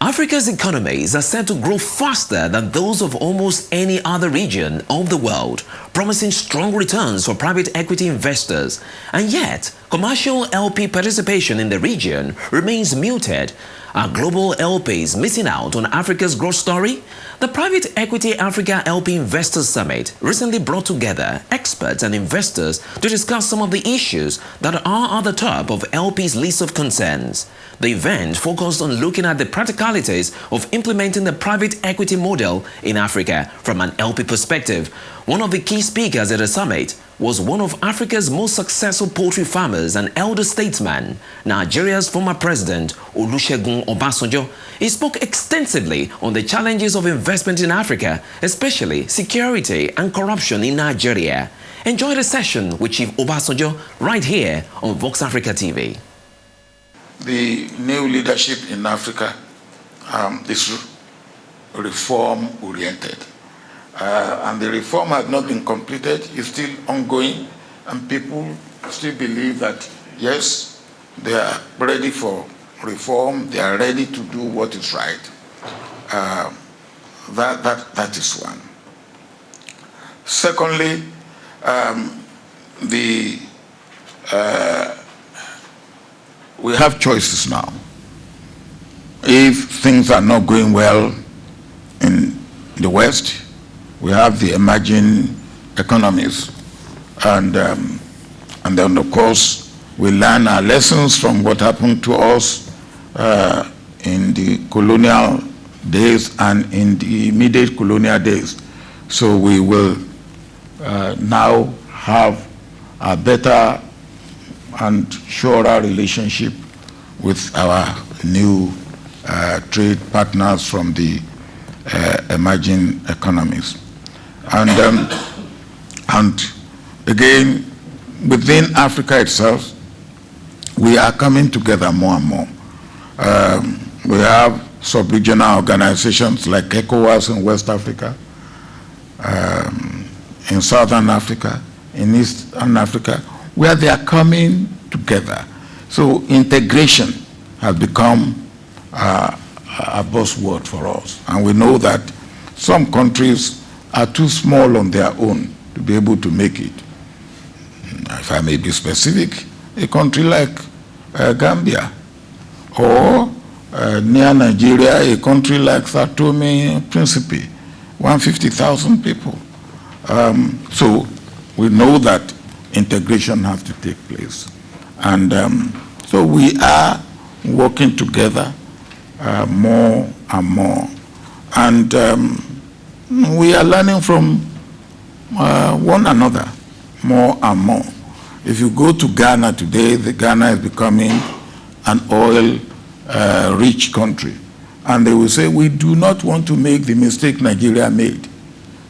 Africa's economies are set to grow faster than those of almost any other region of the world, promising strong returns for private equity investors. And yet, commercial LP participation in the region remains muted. Are global LPs missing out on Africa's growth story? The Private Equity Africa LP Investors Summit recently brought together experts and investors to discuss some of the issues that are at the top of LP's list of concerns. The event focused on looking at the practicalities of implementing the private equity model in Africa from an LP perspective. One of the key speakers at the summit was one of Africa's most successful poultry farmers and elder statesman, Nigeria's former president, Olusegun Obasanjo. He spoke extensively on the challenges of investment in Africa, especially security and corruption in Nigeria. Enjoy the session with Chief Obasanjo right here on Vox Africa TV. The new leadership in Africa is reform-oriented. And the reform has not been completed, it's still ongoing, and people still believe that, yes, they are ready for reform, they are ready to do what is right. That is one. Secondly, we have choices now. If things are not going well in the West, we have the emerging economies, and then of course we learn our lessons from what happened to us in the colonial days and in the immediate colonial days. So we will now have a better and surer relationship with our new trade partners from the emerging economies. And again, within Africa itself, we are coming together more and more. We have sub-regional organizations like ECOWAS in West Africa, in Southern Africa, in Eastern Africa, where they are coming together. So integration has become a buzzword for us. And we know that some countries are too small on their own to be able to make it. If I may be specific, a country like Gambia, or near Nigeria, a country like Sao Tome and Principe, 150,000 people. So we know that integration has to take place. And so we are working together more and more. And we are learning from one another more and more. If you go to Ghana today, Ghana is becoming an oil-rich country. And they will say, we do not want to make the mistake Nigeria made.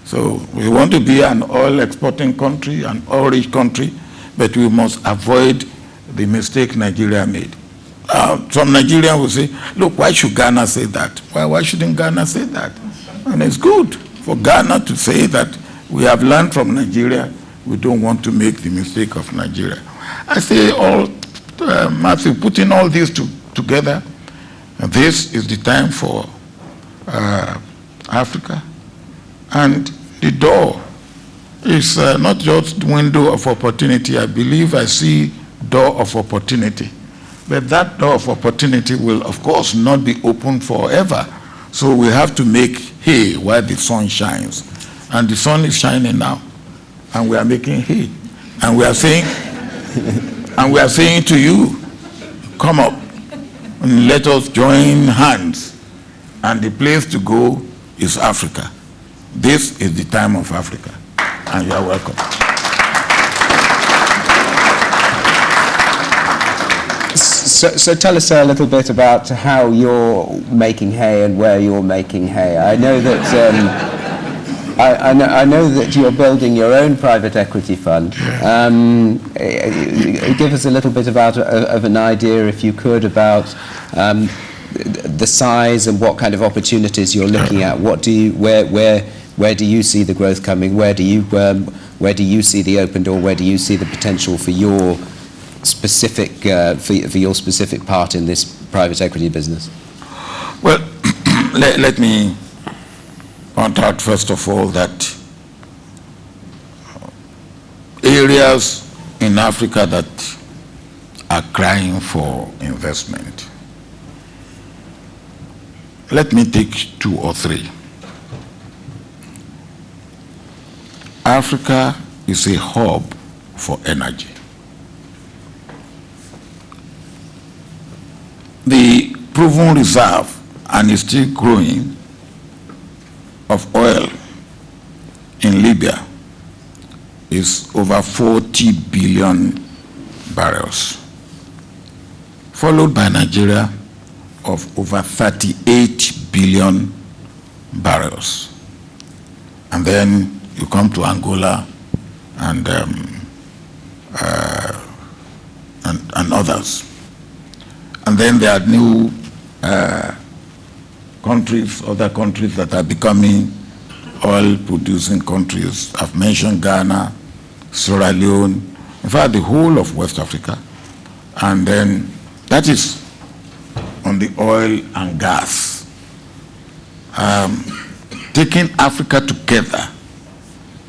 So we want to be an oil-exporting country, an oil-rich country, but we must avoid the mistake Nigeria made. Some Nigerians will say, look, why should Ghana say that? Why shouldn't Ghana say that? And it's good for Ghana to say that we have learned from Nigeria, we don't want to make the mistake of Nigeria. I say, Matthew, putting all this together, this is the time for Africa. And the door is not just the window of opportunity. I believe I see door of opportunity. But that door of opportunity will, of course, not be open forever. So we have to make hay while the sun shines. And the sun is shining now. And we are making hay. And we are saying, to you, come up and let us join hands. And the place to go is Africa. This is the time of Africa. And you are welcome. So tell us a little bit about how you're making hay and where you're making hay. I know that I know that you're building your own private equity fund. Give us a little bit of an idea, if you could, about the size and what kind of opportunities you're looking at. What do you, where do you see the growth coming? Where do you see the open door? Where do you see the potential for your specific for your specific part in this private equity business? Well, Let me point out first of all that areas in Africa that are crying for investment. Let me take 2 or 3. Africa is a hub for energy. The proven reserve, and is still growing, of oil in Libya is over 40 billion barrels, followed by Nigeria of over 38 billion barrels. And then you come to Angola and others. And then there are new countries, other countries that are becoming oil-producing countries. I've mentioned Ghana, Sierra Leone, in fact, the whole of West Africa. And then that is on the oil and gas. Taking Africa together,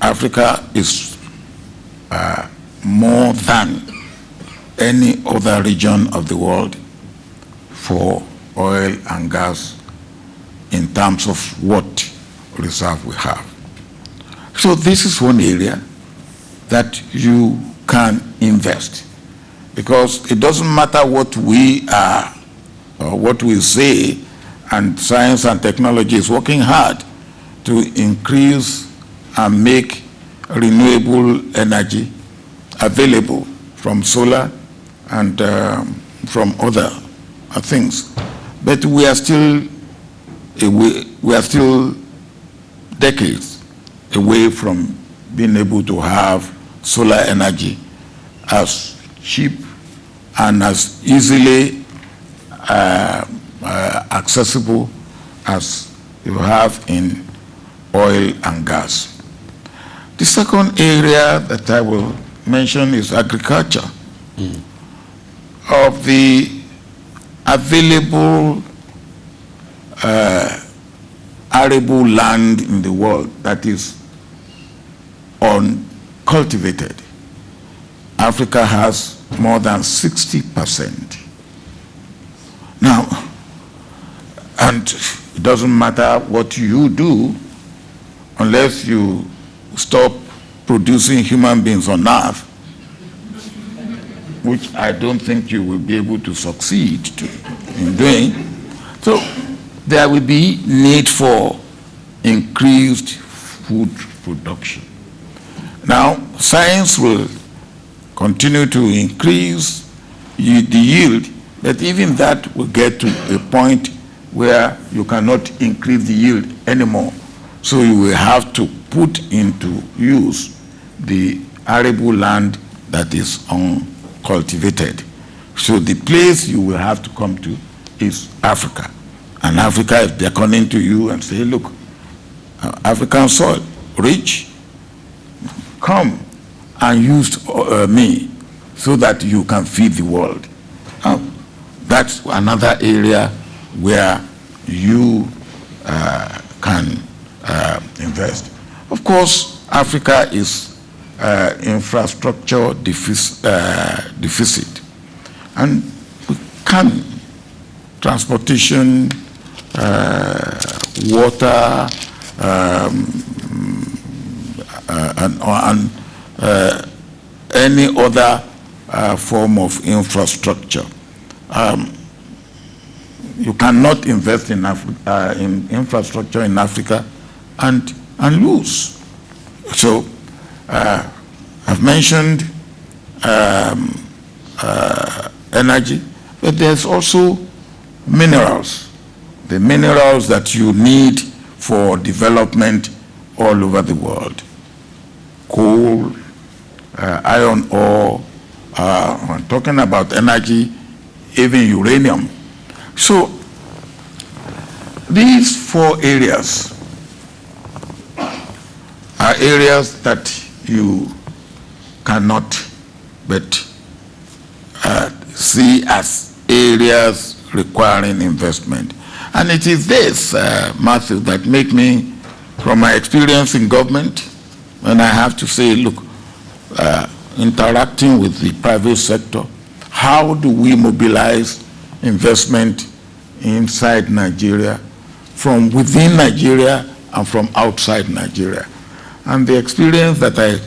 Africa is more than any other region of the world for oil and gas in terms of what reserve we have. So this is one area that you can invest, because it doesn't matter what we are or what we say, and science and technology is working hard to increase and make renewable energy available from solar and from other things. But we are still decades away from being able to have solar energy as cheap and as easily accessible as you have in oil and gas. The second area that I will mention is agriculture. Of the available arable land in the world that is uncultivated, Africa has more than 60%. Now, and it doesn't matter what you do unless you stop producing human beings on earth, which I don't think you will be able to succeed in doing. So there will be need for increased food production. Now, science will continue to increase the yield, but even that will get to a point where you cannot increase the yield anymore. So you will have to put into use the arable land that is uncultivated. So the place you will have to come to is Africa. And Africa is beckoning to you and say, look, African soil, rich, come and use me so that you can feed the world. That's another area where you can invest. Of course, Africa is infrastructure deficit. And we can, transportation, water, and any other form of infrastructure. You cannot invest in infrastructure in Africa and lose. So I've mentioned energy, but there's also minerals. The minerals that you need for development all over the world. Coal, iron ore, I'm talking about energy, even uranium. So these 4 areas are areas that you cannot but see as areas requiring investment. And it is this, Matthew, that make me, from my experience in government, when I have to say, look, interacting with the private sector, how do we mobilize investment inside Nigeria, from within Nigeria and from outside Nigeria? And the experience that I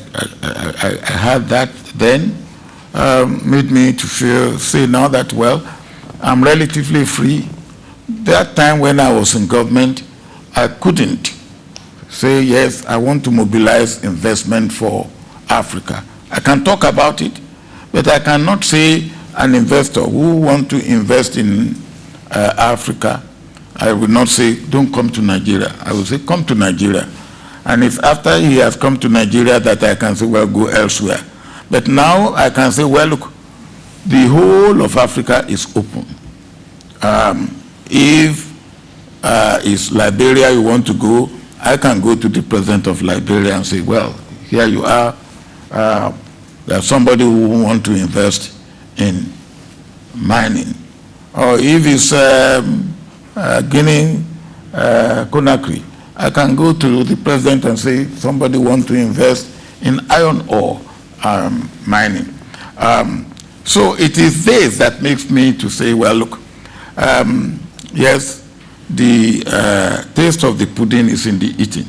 had that then made me to say now that, well, I'm relatively free. That time when I was in government, I couldn't say, yes, I want to mobilize investment for Africa. I can talk about it, but I cannot say an investor who wants to invest in Africa, I will not say, don't come to Nigeria. I will say, come to Nigeria. And it's after he has come to Nigeria that I can say, well, go elsewhere. But now I can say, well, look, the whole of Africa is open. If it's Liberia you want to go, I can go to the president of Liberia and say, well, here you are. There's somebody who wants to invest in mining. Or if it's Guinea, Conakry, I can go to the president and say, somebody wants to invest in iron ore mining. So it is this that makes me to say, well, look, yes, the taste of the pudding is in the eating.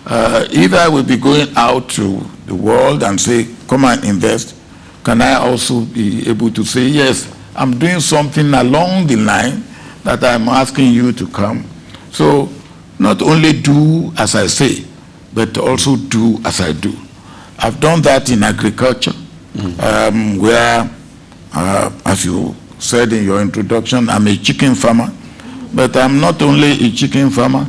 Either I will be going out to the world and say, come and invest. Can I also be able to say, yes, I'm doing something along the line that I'm asking you to come. So not only do as I say, but also do as I do. I've done that in agriculture, where, as you said in your introduction, I'm a chicken farmer. But I'm not only a chicken farmer,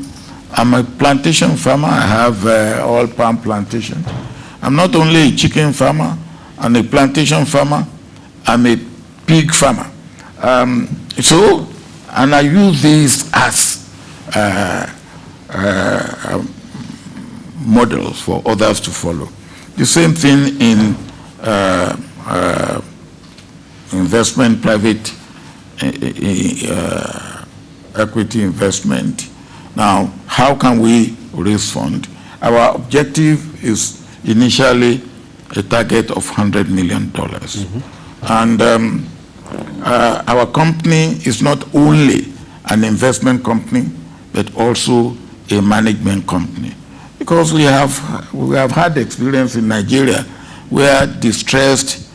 I'm a plantation farmer. I have oil palm plantation. I'm not only a chicken farmer and a plantation farmer, I'm a pig farmer. And I use these as models for others to follow. The same thing in investment, private equity investment. Now, how can we raise funds? Our objective is initially a target of $100 million. And our company is not only an investment company, but also a management company. Because we have had experience in Nigeria where distressed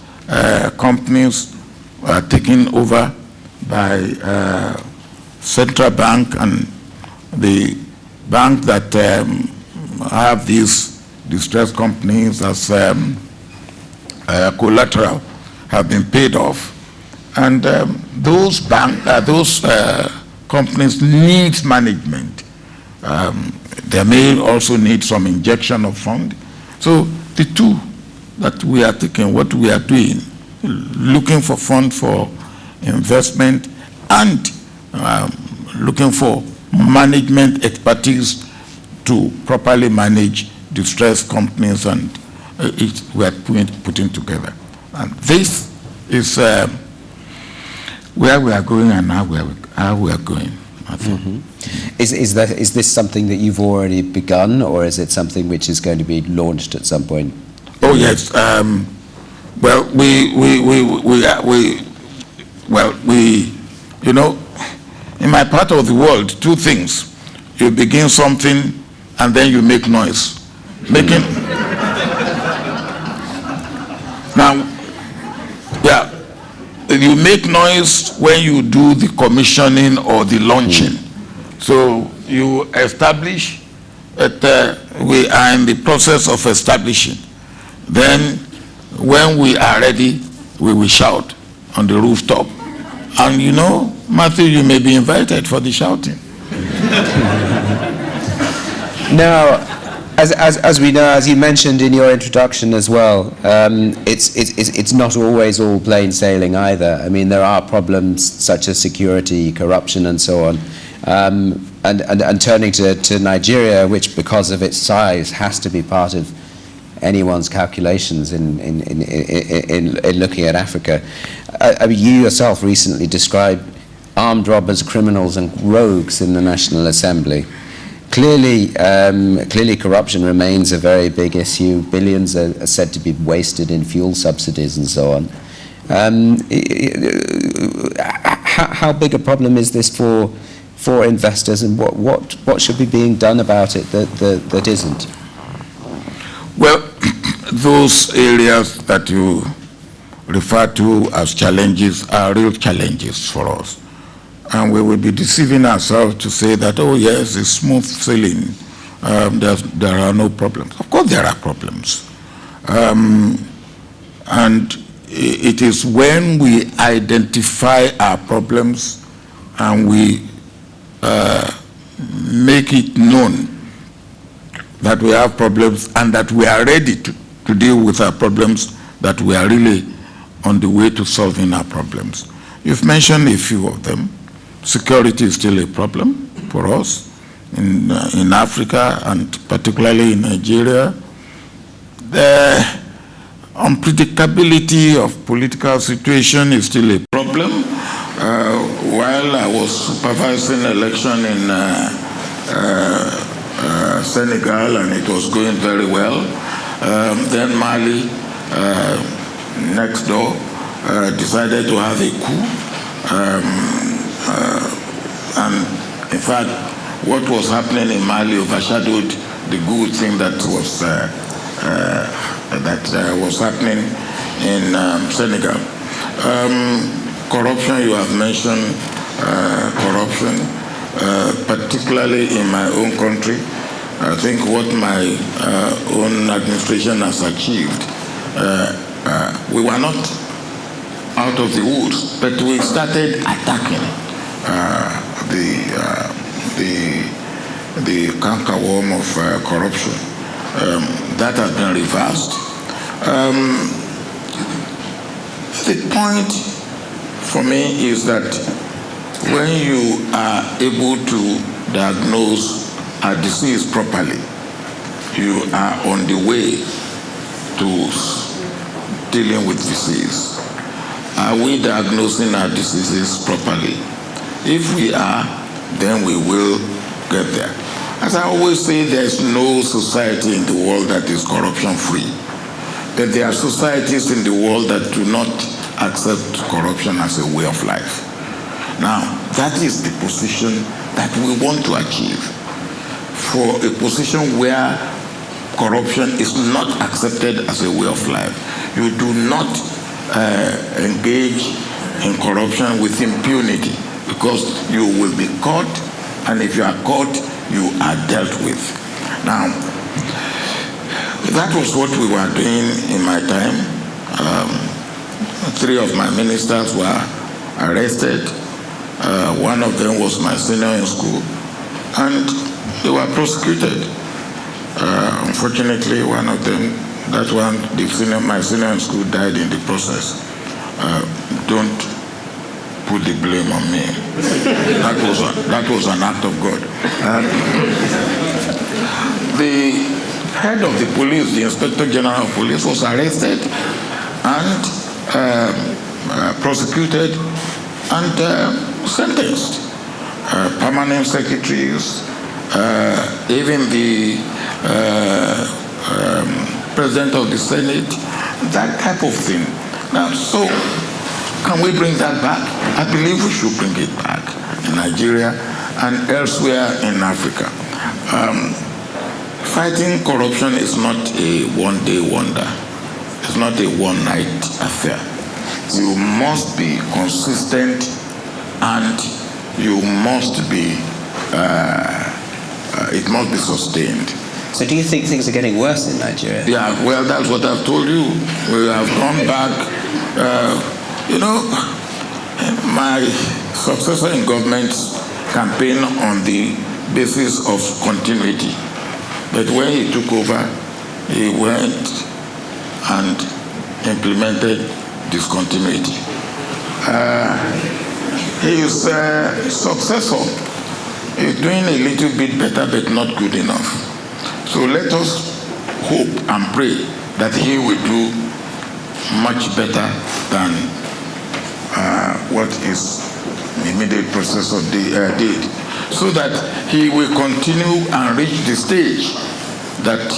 companies are taken over by central bank, and the bank that have these distressed companies as collateral have been paid off. And those companies need management. They may also need some injection of fund. So the two that we are taking, what we are doing, looking for fund for investment and looking for management expertise to properly manage distressed companies, and we are putting together. And this is where we are going and how we are going. Is this something that you've already begun, or is it something which is going to be launched at some point? Oh yes. Well, you know, in my part of the world, two things: you begin something, and then you make noise. Now, yeah, you make noise when you do the commissioning or the launching. So you establish that we are in the process of establishing. Then, when we are ready, we will shout on the rooftop. And you know, Matthew, you may be invited for the shouting. Now, as we know, as you mentioned in your introduction as well, it's not always all plain sailing either. I mean, there are problems such as security, corruption, and so on. And turning to Nigeria, which because of its size has to be part of anyone's calculations in looking at Africa. I mean, you yourself recently described armed robbers, criminals and rogues in the National Assembly. Clearly, clearly corruption remains a very big issue. Billions are said to be wasted in fuel subsidies and so on. How big a problem is this for investors, and what should be being done about it that isn't? Well, those areas that you refer to as challenges are real challenges for us. And we will be deceiving ourselves to say that, oh yes, it's smooth sailing, there are no problems. Of course there are problems. And it is when we identify our problems and we make it known that we have problems and that we are ready to deal with our problems, that we are really on the way to solving our problems. You've mentioned a few of them. Security is still a problem for us in Africa and particularly in Nigeria. The unpredictability of political situation is still a problem. While I was supervising election in Senegal, and it was going very well, then Mali, next door, decided to have a coup. And in fact, what was happening in Mali overshadowed the good thing that was happening in Senegal. Corruption, you have mentioned corruption, particularly in my own country. I think what my own administration has achieved, we were not out of the woods, but we started attacking the cankerworm of corruption. That has been reversed. The point for me is that when you are able to diagnose a disease properly, you are on the way to dealing with disease. Are we diagnosing our diseases properly? If we are, then we will get there. As I always say, there's no society in the world that is corruption-free. But there are societies in the world that do not accept corruption as a way of life. Now, that is the position that we want to achieve. For a position where corruption is not accepted as a way of life. You do not engage in corruption with impunity, because you will be caught, and if you are caught, you are dealt with. Now, that was what we were doing in my time. 3 of my ministers were arrested. One of them was my senior in school, and they were prosecuted. Unfortunately, one of them, my senior in school, died in the process. Don't put the blame on me. That was an act of God. The head of the police, the Inspector General of Police, was arrested and prosecuted and sentenced. Permanent secretaries, even the President of the Senate, that type of thing. Now, so can we bring that back? I believe we should bring it back in Nigeria and elsewhere in Africa. Fighting corruption is not a one-day wonder. It's not a one-night affair. You must be consistent, and you must be, it must be sustained. So do you think things are getting worse in Nigeria? Yeah, well, that's what I've told you. We have gone back. My successor in government campaigned on the basis of continuity. But when he took over, he went and implemented discontinuity. His successor is doing a little bit better, but not good enough. So let us hope and pray that he will do much better than what is immediate predecessor did, so that he will continue and reach the stage that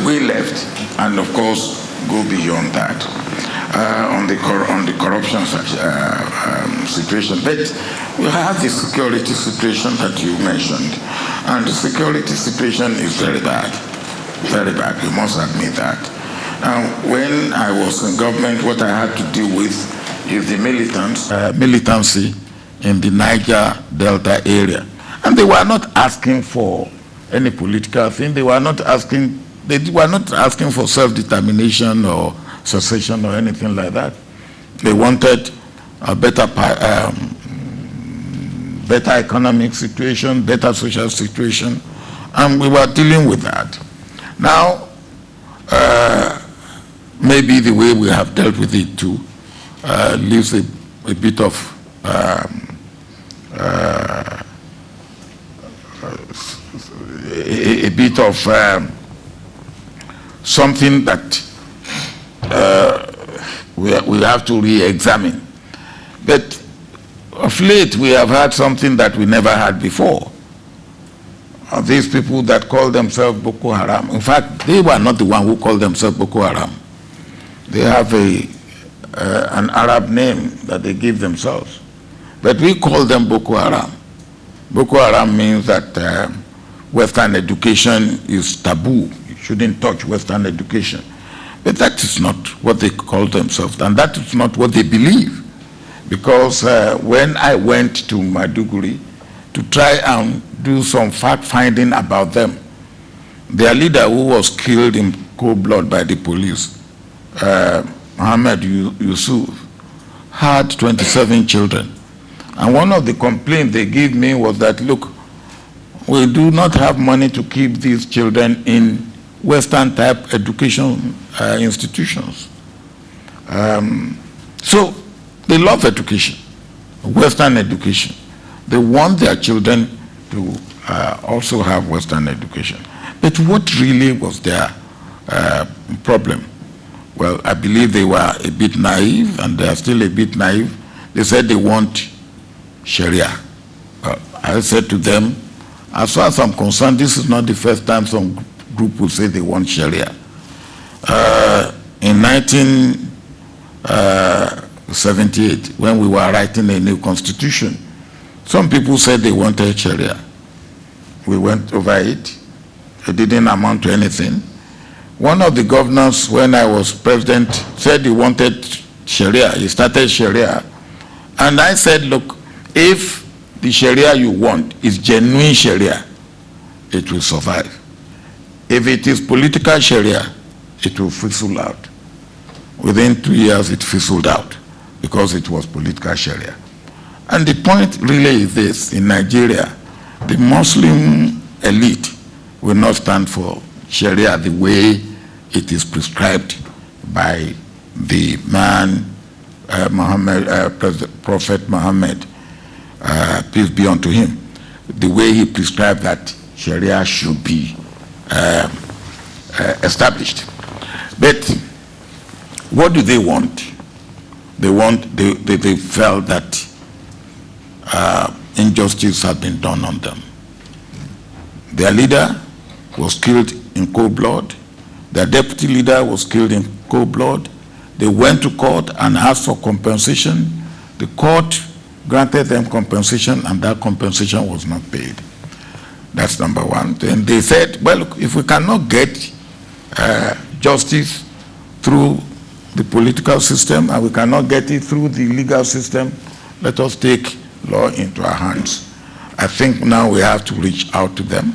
we left, and of course go beyond that on the corruption situation. But we have the security situation that you mentioned, and the security situation is very bad, very bad. We must admit that. Now, when I was in government, what I had to deal with is the militancy in the Niger Delta area, and they were not asking for any political thing. They were not asking for self-determination or secession or anything like that. They wanted a better economic situation, better social situation, and we were dealing with that. Now, maybe the way we have dealt with it too leaves a bit of something that we have to re-examine. But of late, we have had something that we never had before. These people that call themselves Boko Haram, in fact, they were not the one who called themselves Boko Haram. They have an Arab name that they give themselves. But we call them Boko Haram. Boko Haram means that Western education is taboo. You shouldn't touch Western education. But that is not what they call themselves, and that is not what they believe. Because when I went to Maiduguri to try and do some fact-finding about them, their leader, who was killed in cold blood by the police, Mohammed Yusuf, had 27 children. And one of the complaints they gave me was that, look, we do not have money to keep these children in Western-type education institutions. So they love education, Western education. They want their children to also have Western education. But what really was their problem? Well, I believe they were a bit naive, and they are still a bit naive. They said they want Sharia. I said to them, as far as I'm concerned, this is not the first time some group will say they want Sharia. In 1978, when we were writing a new constitution, some people said they wanted Sharia. We went over it. It didn't amount to anything. One of the governors, when I was president, said he wanted Sharia. He started Sharia. And I said, look, if the Sharia you want is genuine Sharia, it will survive. If it is political Sharia, it will fizzle out. Within 2 years, it fizzled out because it was political Sharia. And the point really is this: in Nigeria, the Muslim elite will not stand for Sharia the way it is prescribed by the man, Prophet Muhammad, peace be unto him, the way he prescribed that Sharia should be established. But what do they want? They felt that injustice had been done on them. Their leader was killed in cold blood. Their deputy leader was killed in cold blood. They went to court and asked for compensation. The court granted them compensation, and that compensation was not paid. That's number one. Then they said, well, look, if we cannot get justice through the political system and we cannot get it through the legal system, let us take law into our hands. I think now we have to reach out to them.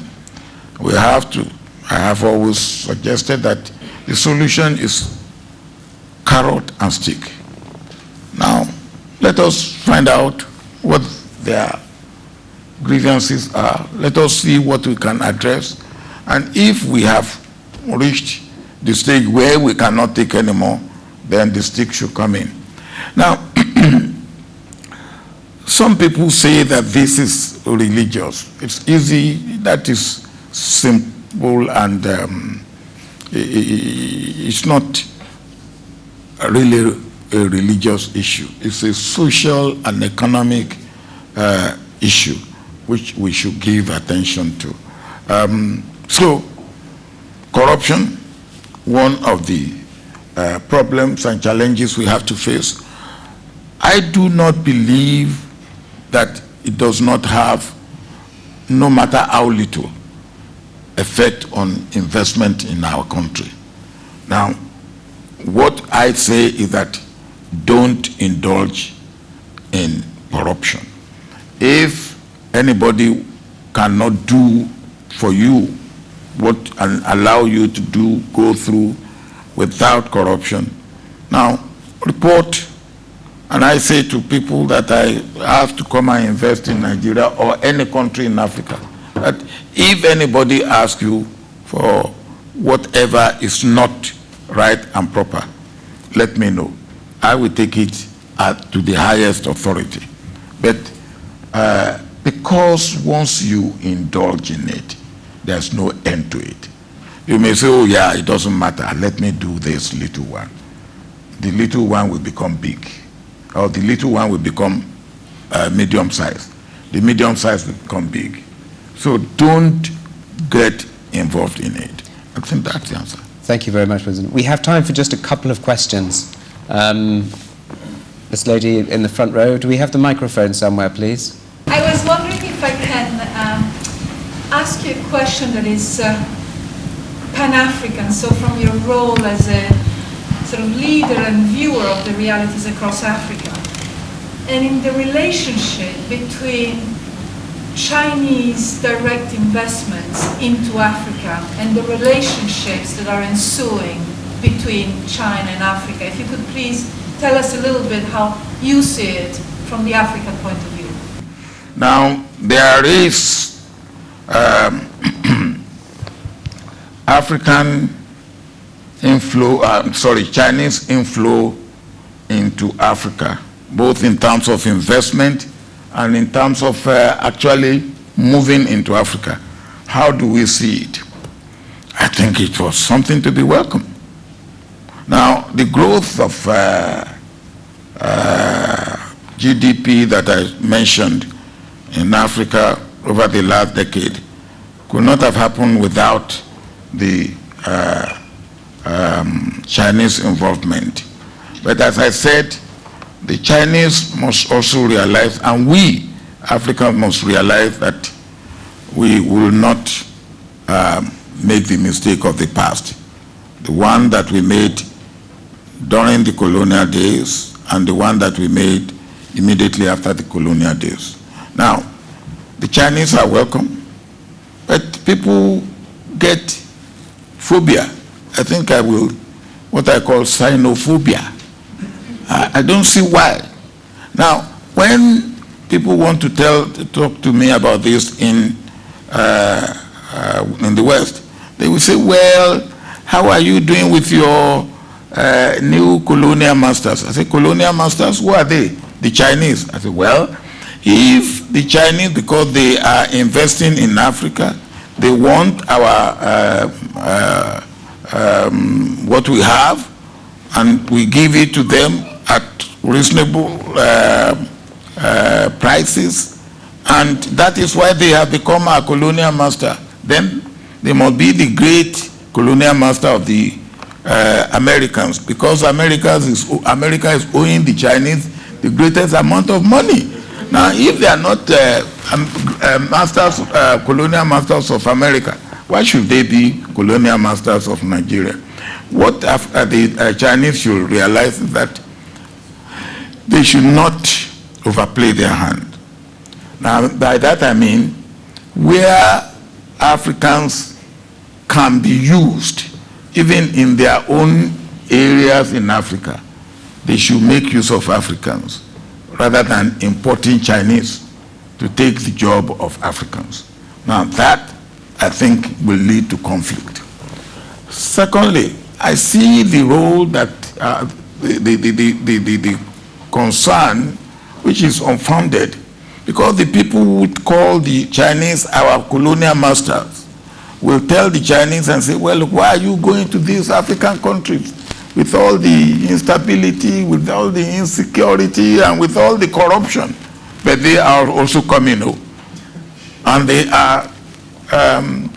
I have always suggested that the solution is carrot and stick. Now, let us find out what their grievances are. Let us see what we can address. And if we have reached the stage where we cannot take anymore, then the stick should come in. Now, some people say that this is religious. It's easy, that is simple, and it's not really a religious issue. It's a social and economic issue which we should give attention to. So, corruption, one of the problems and challenges we have to face. I do not believe that it does not have, no matter how little, effect on investment in our country. Now, what I say is that don't indulge in corruption. If anybody cannot do for you what and allow you to go through without corruption, now report. And I say to people that I have to come and invest in Nigeria or any country in Africa, that if anybody asks you for whatever is not right and proper, let me know. I will take it to the highest authority. But because once you indulge in it, there's no end to it. You may say, oh yeah, it doesn't matter, let me do this little one. The little one will become big, or the little one will become medium size. The medium size will become big. So don't get involved in it. I think that's the answer. Thank you very much, President. We have time for just a couple of questions. This lady in the front row, do we have the microphone somewhere, please? I was wondering if I can ask you a question that is Pan-African, so from your role as a sort of leader and viewer of the realities across Africa, and in the relationship between Chinese direct investments into Africa and the relationships that are ensuing between China and Africa. If you could please tell us a little bit how you see it from the African point of view. Now, there is Chinese inflow into Africa, both in terms of investment and in terms of actually moving into Africa. How do we see it? I think it was something to be welcomed. Now, the growth of GDP that I mentioned in Africa over the last decade could not have happened without the Chinese involvement. But as I said, the Chinese must also realize, and we Africans must realize, that we will not make the mistake of the past. The one that we made during the colonial days and the one that we made immediately after the colonial days. Now, the Chinese are welcome, but people get phobia. I think I will, what I call xenophobia. I don't see why. Now, when people want to talk to me about this in the West, they will say, well, how are you doing with your new colonial masters? I say, colonial masters, who are they? The Chinese. I say, well, if the Chinese, because they are investing in Africa, they want our what we have, and we give it to them at reasonable prices, and that is why they have become our colonial master. Then they must be the great colonial master of the Americans, because America is owing the Chinese the greatest amount of money. Now, if they are not colonial masters of America, why should they be colonial masters of Nigeria? What the Chinese should realize is that they should not overplay their hand. Now, by that I mean, where Africans can be used, even in their own areas in Africa, they should make use of Africans rather than importing Chinese to take the job of Africans. Now, that, I think, will lead to conflict. Secondly, I see the role that the concern, which is unfounded, because the people who would call the Chinese our colonial masters will tell the Chinese and say, well, look, why are you going to these African countries? with all the instability, with all the insecurity, and with all the corruption. But they are also coming, and they are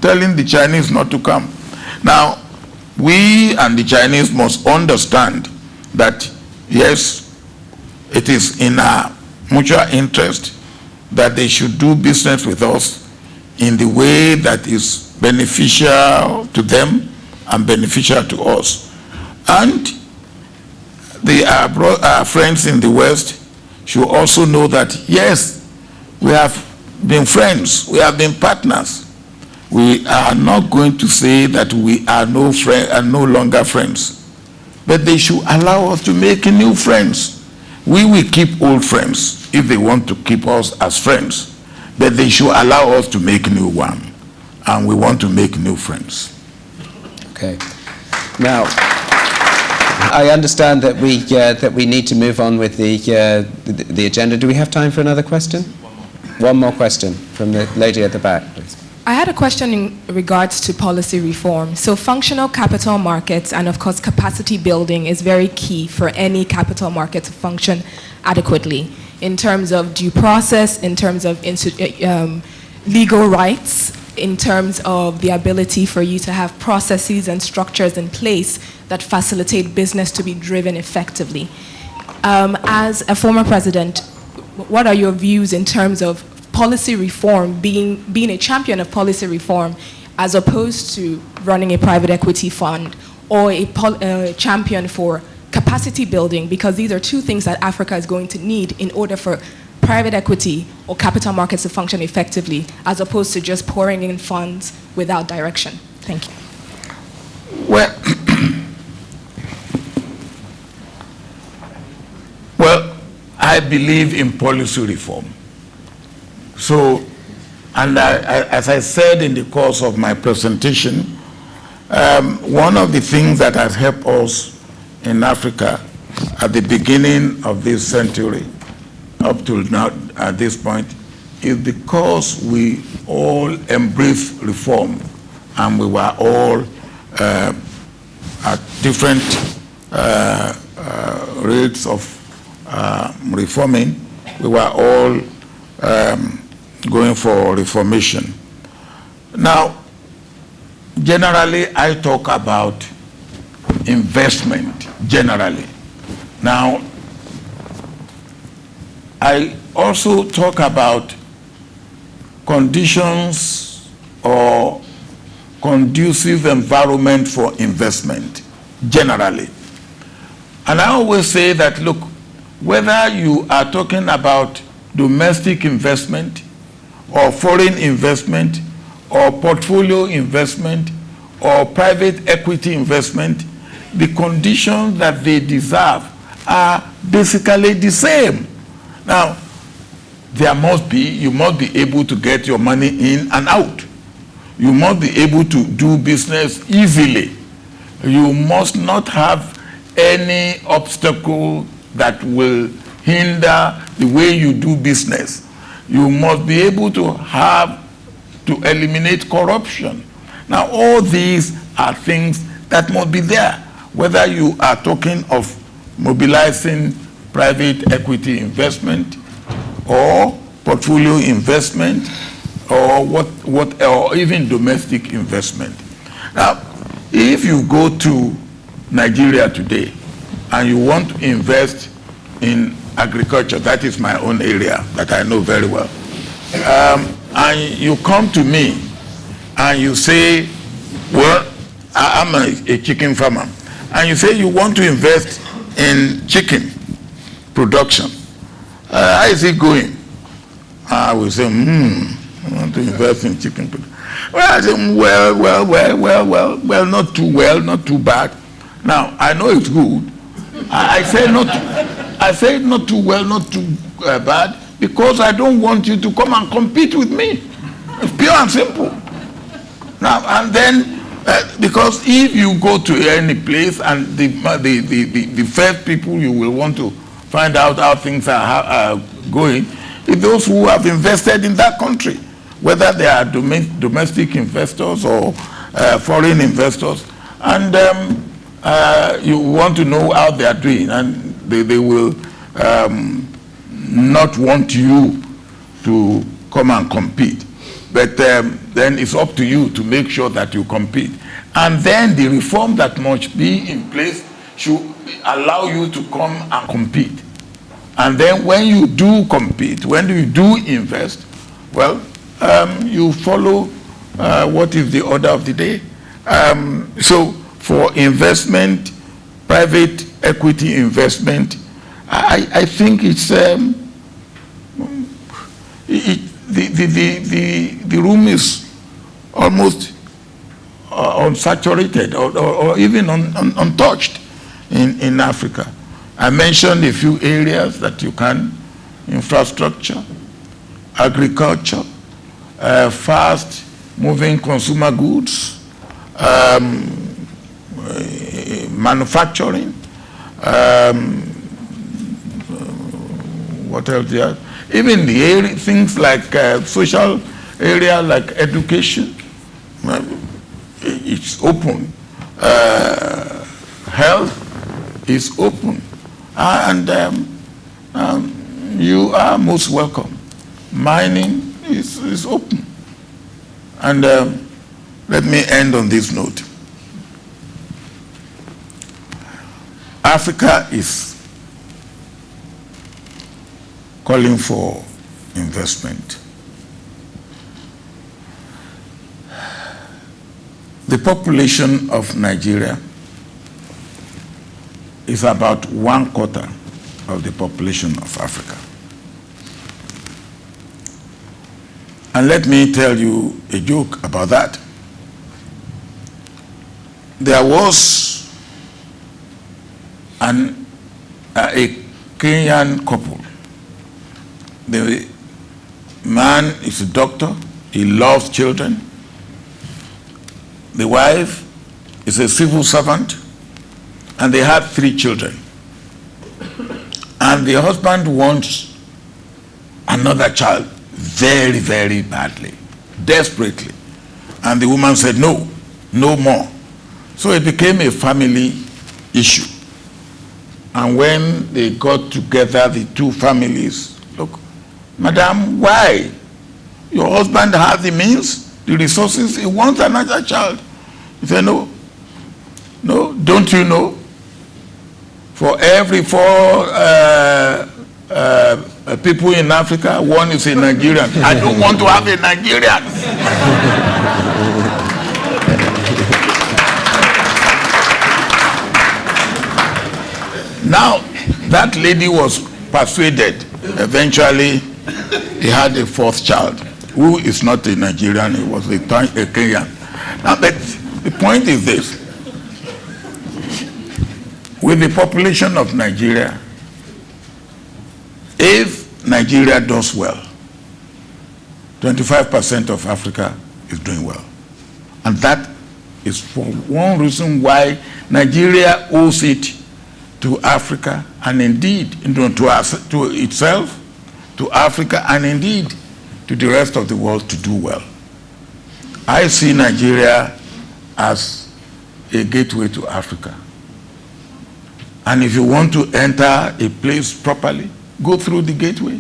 telling the Chinese not to come. Now, we and the Chinese must understand that, yes, it is in our mutual interest that they should do business with us in the way that is beneficial to them and beneficial to us. And our friends in the West should also know that, yes, we have been friends, we have been partners. We are not going to say that we are no longer friends, but they should allow us to make new friends. We will keep old friends if they want to keep us as friends, but they should allow us to make new one, and we want to make new friends. Okay. Now, I understand that we need to move on with the agenda. Do we have time for another question? One more question from the lady at the back, please. I had a question in regards to policy reform. So functional capital markets and, of course, capacity building is very key for any capital market to function adequately in terms of due process, in terms of legal rights, in terms of the ability for you to have processes and structures in place that facilitate business to be driven effectively. As a former president, what are your views in terms of policy reform, being a champion of policy reform, as opposed to running a private equity fund, or a champion for capacity building, because these are two things that Africa is going to need in order for private equity or capital markets to function effectively, as opposed to just pouring in funds without direction? Thank you. Well, I believe in policy reform. So, and as I said in the course of my presentation, one of the things that has helped us in Africa at the beginning of this century, up till now at this point, is because we all embraced reform, and we were all at different rates of reforming. We were all going for reformation. Now, generally, I talk about investment, generally. Now, I also talk about conditions or conducive environment for investment, generally. And I always say that, look, whether you are talking about domestic investment or foreign investment or portfolio investment or private equity investment, the conditions that they deserve are basically the same. Now, you must be able to get your money in and out. You must be able to do business easily. You must not have any obstacle that will hinder the way you do business. You must be able to eliminate corruption. Now, all these are things that must be there, whether you are talking of mobilizing private equity investment or portfolio investment or even domestic investment. Now, if you go to Nigeria today and you want to invest in agriculture, that is my own area that I know very well, and you come to me and you say, well, I'm a chicken farmer, and you say you want to invest in chicken production. How is it going? I will say, I want to invest in chicken production. Well, I say, well, not too well, not too bad. Now, I know it's good. I say not too well, not too bad, because I don't want you to come and compete with me. It's pure and simple. Now, and then, because if you go to any place and the first people you will want to find out how things are going is those who have invested in that country, whether they are domestic investors or foreign investors. And you want to know how they are doing, and they will not want you to come and compete. But then it's up to you to make sure that you compete. And then the reform that must be in place should allow you to come and compete. And then when you do compete, when you do invest, well, you follow what is the order of the day. So for investment, private equity investment, I think it's the room is almost unsaturated or even untouched in Africa. I mentioned a few areas that you can: infrastructure, agriculture, fast-moving consumer goods, manufacturing, what else there? Even the area, things like social area, like education, it's open. Health is open. And you are most welcome. Mining is open. And let me end on this note. Africa is calling for investment. The population of Nigeria is about 1/4 of the population of Africa. And let me tell you a joke about that. There was a Kenyan couple. The man is a doctor, he loves children. The wife is a civil servant, and they had 3 children. And the husband wants another child very, very badly, desperately. And the woman said, no, no more. So it became a family issue. And when they got together, the 2 families, look, madam, why? Your husband has the means, the resources, he wants another child. He said, no, no, don't you know? For every 4 people in Africa, 1 is a Nigerian. I don't want to have a Nigerian. Now, that lady was persuaded. Eventually, he had a 4th child, who is not a Nigerian, he was a Kenyan. Now, but the point is this. With the population of Nigeria, if Nigeria does well, 25% of Africa is doing well. And that is for one reason why Nigeria owes it to Africa, and indeed to itself, to Africa, and indeed to the rest of the world to do well. I see Nigeria as a gateway to Africa. And if you want to enter a place properly, go through the gateway.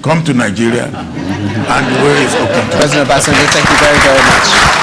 Come to Nigeria, and the way is open to President Obasanjo, thank you very, very much.